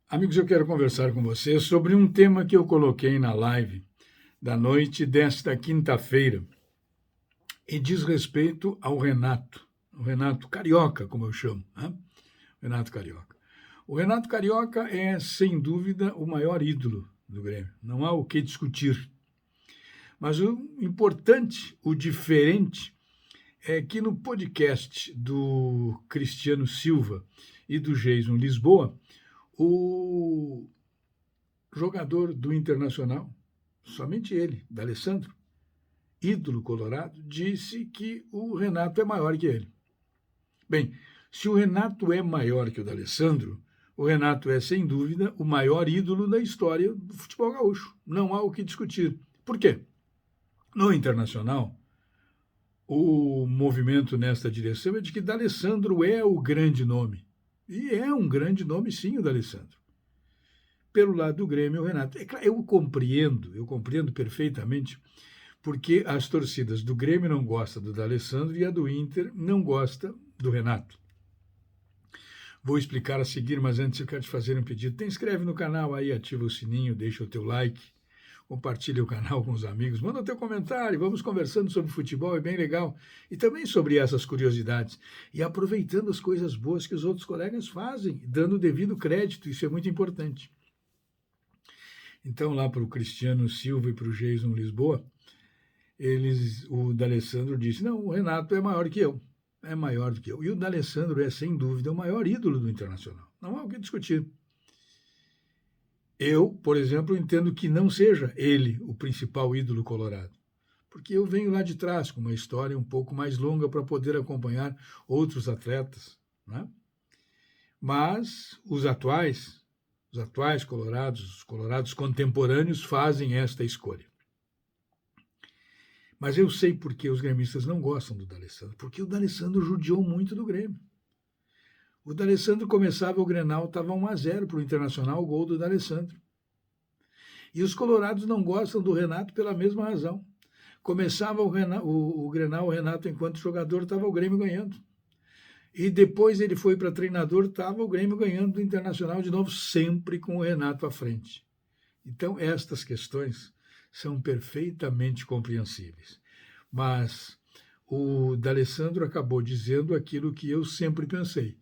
Amigos, eu quero conversar com vocês sobre um tema que eu coloquei na live da noite desta quinta-feira e diz respeito ao Renato, o Renato Carioca, como eu chamo, né? Renato Carioca. O Renato Carioca é, sem dúvida, o maior ídolo do Grêmio. Não há o que discutir. Mas o importante, o diferente, é que no podcast do Cristiano Silva e do Jason Lisboa, o jogador do Internacional, somente ele, D'Alessandro, ídolo colorado, disse que o Renato é maior que ele. Bem, se o Renato é maior que o D'Alessandro, o Renato é, sem dúvida, o maior ídolo da história do futebol gaúcho. Não há o que discutir. Por quê? No Internacional, o movimento nesta direção é de que D'Alessandro é o grande nome. E é um grande nome, sim, o D'Alessandro. Pelo lado do Grêmio, o Renato. Eu compreendo perfeitamente, porque as torcidas do Grêmio não gostam do D'Alessandro e a do Inter não gosta do Renato. Vou explicar a seguir, mas antes eu quero te fazer um pedido. Te inscreve no canal aí, ativa o sininho, deixa o teu like, compartilha o canal com os amigos, manda o teu comentário, vamos conversando sobre futebol, é bem legal. E também sobre essas curiosidades. E aproveitando as coisas boas que os outros colegas fazem, dando o devido crédito, isso é muito importante. Então, lá para o Cristiano Silva e para o Jason Lisboa, o D'Alessandro disse, não, o Renato é maior que eu, é maior do que eu. E o D'Alessandro é, sem dúvida, o maior ídolo do Internacional. Não há o que discutir. Eu, por exemplo, entendo que não seja ele o principal ídolo colorado, porque eu venho lá de trás com uma história um pouco mais longa para poder acompanhar outros atletas, né? Mas os atuais colorados, os colorados contemporâneos fazem esta escolha. Mas eu sei por que os gremistas não gostam do D'Alessandro, porque o D'Alessandro judiou muito do Grêmio. O D'Alessandro começava o Grenal, estava 1-0 para o Internacional, o gol do D'Alessandro. E os colorados não gostam do Renato pela mesma razão. Começava o Grenal, o Renato, enquanto jogador, estava o Grêmio ganhando. E depois ele foi para treinador, estava o Grêmio ganhando do Internacional de novo, sempre com o Renato à frente. Então, estas questões são perfeitamente compreensíveis. Mas o D'Alessandro acabou dizendo aquilo que eu sempre pensei,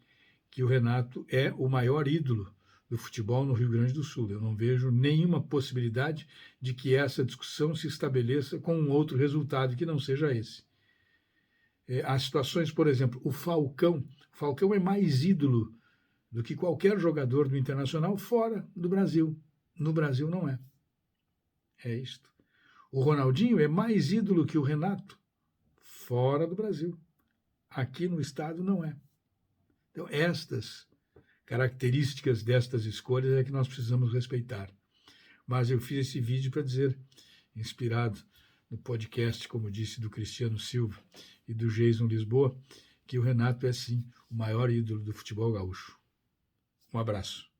que o Renato é o maior ídolo do futebol no Rio Grande do Sul. Eu não vejo nenhuma possibilidade de que essa discussão se estabeleça com um outro resultado que não seja esse. Há situações, por exemplo, o Falcão é mais ídolo do que qualquer jogador do Internacional fora do Brasil. No Brasil não é. É isto. O Ronaldinho é mais ídolo que o Renato fora do Brasil. Aqui no estado não é. Então, estas características destas escolhas é que nós precisamos respeitar. Mas eu fiz esse vídeo para dizer, inspirado no podcast, como disse, do Cristiano Silva e do Jason Lisboa, que o Renato é sim o maior ídolo do futebol gaúcho. Um abraço.